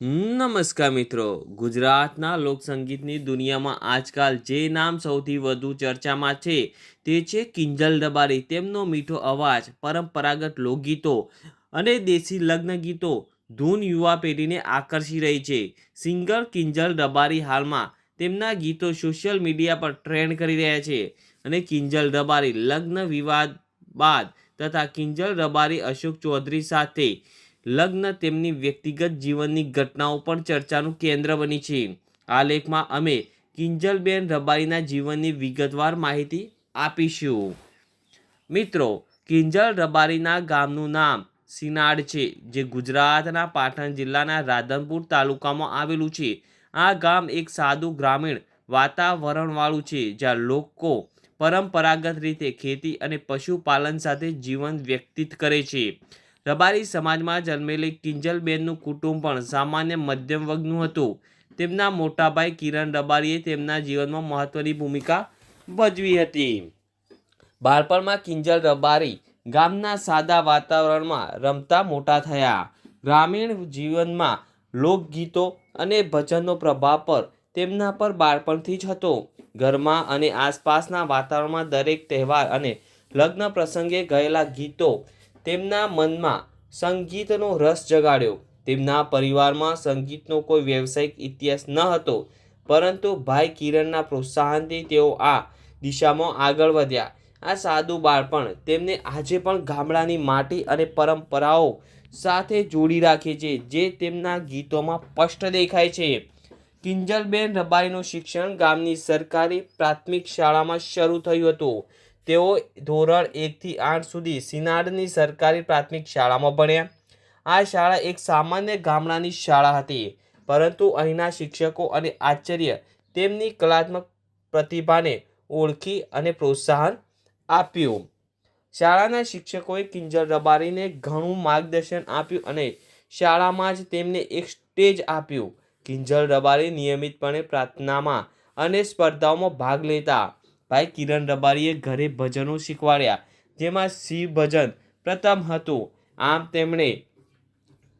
નમસ્કાર મિત્રો. ગુજરાતના લોકસંગીતની દુનિયામાં આજકાલ જે નામ સૌથી વધુ ચર્ચામાં છે તે છે કિંજલ દબારી. તેમનો મીઠો અવાજ, પરંપરાગત લોકગીતો અને દેશી લગ્ન ગીતો ધૂન યુવા પેઢીને આકર્ષી રહી છે. સિંગર કિંજલ દબારી હાલમાં તેમના ગીતો સોશિયલ મીડિયા પર ટ્રેન્ડ કરી રહ્યા છે અને કિંજલ દબારી લગ્ન વિવાદ બાદ તથા કિંજલ દબારી અશોક ચૌધરી સાથે લગ્ન તેમની વ્યક્તિગત જીવનની ઘટનાઓ પણ ચર્ચાનું કેન્દ્ર બની છે. આ લેખમાં અમે કિંજલબેન રબારીના જીવનની વિગતવાર માહિતી આપીશું. મિત્રો, કિંજલ રબારીના ગામનું નામ સિનાડ છે, જે ગુજરાતના પાટણ જિલ્લાના રાધનપુર તાલુકામાં આવેલું છે. આ ગામ એક સાદું ગ્રામીણ વાતાવરણવાળું છે, જ્યાં લોકો પરંપરાગત રીતે ખેતી અને પશુપાલન સાથે જીવન વ્યતીત કરે છે. રબારી સમાજમાં જન્મેલી કિંજલબેનનું કુટુંબ પણ સામાન્ય મધ્યમ વર્ગનું હતું. તેમના મોટાભાઈ કિરણ રબારીએ તેમના જીવનમાં મહત્વની ભૂમિકા ભજવી હતી. બાળપણમાં કિંજલ રબારી ગામના સાદા વાતાવરણમાં રમતા મોટા થયા. ગ્રામીણ જીવનમાં લોકગીતો અને ભજનનો પ્રભાવ પર તેમના પર બાળપણથી જ હતો. ઘરમાં અને આસપાસના વાતાવરણમાં દરેક તહેવાર અને લગ્ન પ્રસંગે ગયેલા ગીતો તેમના મનમાં સંગીતનો રસ જગાડ્યો. તેમના પરિવારમાં સંગીતનો કોઈ વ્યવસાયિક ઇતિહાસ ન હતો, પરંતુ ભાઈ કિરણના પ્રોત્સાહનથી તેઓ આ દિશામાં આગળ વધ્યા. આ સાદું બાળપણ તેમને આજે પણ ગામડાની માટી અને પરંપરાઓ સાથે જોડી રાખે છે, જે તેમના ગીતોમાં સ્પષ્ટ દેખાય છે. કિંજલબેન રબારીનું શિક્ષણ ગામની સરકારી પ્રાથમિક શાળામાં શરૂ થયું હતું. તેઓ ધોરણ 1 થી 8 સુધી સિનાડની સરકારી પ્રાથમિક શાળામાં ભણ્યા. આ શાળા એક સામાન્ય ગામડાની શાળા હતી, પરંતુ અહીંના શિક્ષકો અને આચાર્ય તેમની કલાત્મક પ્રતિભાને ઓળખી અને પ્રોત્સાહન આપ્યું. શાળાના શિક્ષકોએ કિંજલ રબારીને ઘણું માર્ગદર્શન આપ્યું અને શાળામાં જ તેમને એક સ્ટેજ આપ્યું. કિંજલ રબારી નિયમિતપણે પ્રાર્થનામાં અને સ્પર્ધાઓમાં ભાગ લેતા. ભાઈ કિરણ રબારીએ ઘરે ભજનો શીખવાડ્યા, જેમાં શિવ ભજન પ્રથમ હતું. આમ તેમણે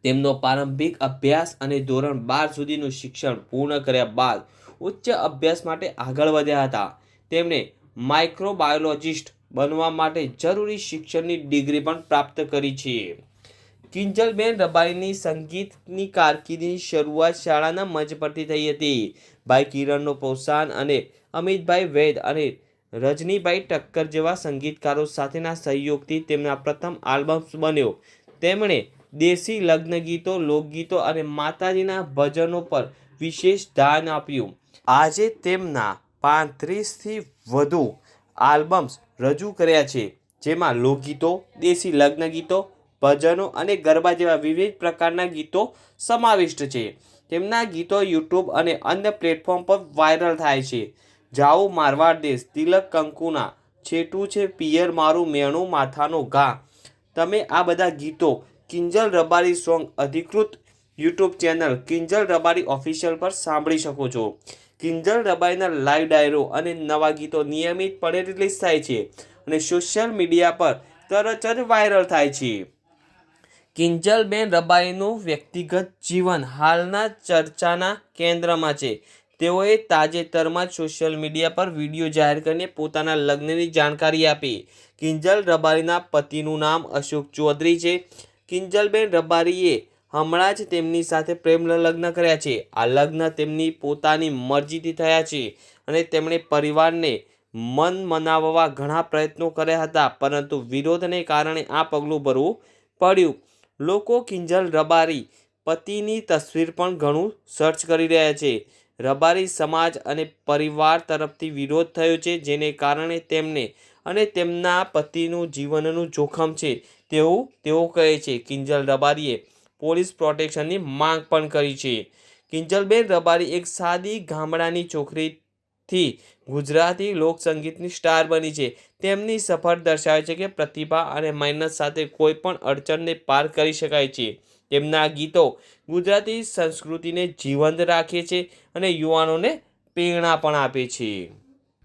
તેમનો પ્રારંભિક અભ્યાસ અને ધોરણ 12 સુધીનું શિક્ષણ પૂર્ણ કર્યા બાદ ઉચ્ચ અભ્યાસ માટે આગળ વધ્યા હતા. તેમણે માઇક્રોબાયોલોજિસ્ટ બનવા માટે જરૂરી શિક્ષણની ડિગ્રી પણ પ્રાપ્ત કરી છે. કિંજલબેન રબારીની સંગીતની કારકિર્દીની શરૂઆત શાળાના મંચ પરથી થઈ હતી. ભાઈ કિરણનો પ્રોત્સાહન અને અમિતભાઈ વૈદ અને રજનીભાઈ ઠક્કર જેવા સંગીતકારો સાથેના સહયોગથી તેમના પ્રથમ આલ્બમ્સ બન્યો. તેમણે દેશી લગ્ન ગીતો, લોકગીતો અને માતાજીના ભજનો પર વિશેષ ધ્યાન આપ્યું. આજે તેમના 35થી વધુ આલ્બમ્સ રજૂ કર્યા છે, જેમાં લોકગીતો, દેશી લગ્ન ગીતો, ભજનો અને ગરબા જેવા વિવિધ પ્રકારના ગીતો સમાવિષ્ટ છે. તેમના ગીતો યુટ્યુબ અને અન્ય પ્લેટફોર્મ પર વાયરલ થાય છે. જાઉં મારવાડ દેશ, તિલક કંકુના, છેટું છે પિયર મારું મેણું માથાનો ઘા. તમે આ બધા ગીતો કિંજલ રબારી સોંગ અધિકૃત YouTube channel Kinjal Rabari official પર સાંભળી શકો છો. કિંજલ રબારીના લાઈવ ડાયરો અને નવા ગીતો નિયમિતપણે રિલીઝ થાય છે અને સોશિયલ મીડિયા પર તરત જ વાયરલ થાય છે. કિંજલબેન રબારીનું વ્યક્તિગત જીવન હાલના ચર્ચાના કેન્દ્રમાં છે. તેઓએ તાજેતરમાં જ સોશિયલ મીડિયા પર વિડીયો જાહેર કરીને પોતાના લગ્નની જાણકારી આપી. કિંજલ રબારીના પતિનું નામ અશોક ચૌધરી છે. કિંજલબેન રબારીએ હમણાં જ તેમની સાથે પ્રેમ લગ્ન કર્યા છે. આ લગ્ન તેમની પોતાની મરજીથી થયા છે અને તેમણે પરિવારને મન મનાવવા ઘણા પ્રયત્નો કર્યા હતા, પરંતુ વિરોધને કારણે આ પગલું ભરવું પડ્યું. લોકો કિંજલ રબારી પતિની તસવીર પણ ઘણું સર્ચ કરી રહ્યા છે. રબારી સમાજ અને પરિવાર તરફથી વિરોધ થયો છે, જેને કારણે તેમને અને તેમના પતિનું જીવનનું જોખમ છે તેવું તેઓ કહે છે. કિંજલ રબારીએ પોલીસ પ્રોટેક્શનની માંગ પણ કરી છે. કિંજલબેન રબારી એક સાદી ગામડાની છોકરીથી ગુજરાતી લોકસંગીતની સ્ટાર બની છે. તેમની સફર દર્શાવે છે કે પ્રતિભા અને મહેનત સાથે કોઈ પણ અડચણને પાર કરી શકાય છે. તેમના ગીતો ગુજરાતી સંસ્કૃતિને જીવંત રાખે છે અને યુવાનોને પ્રેરણા પણ આપે છે.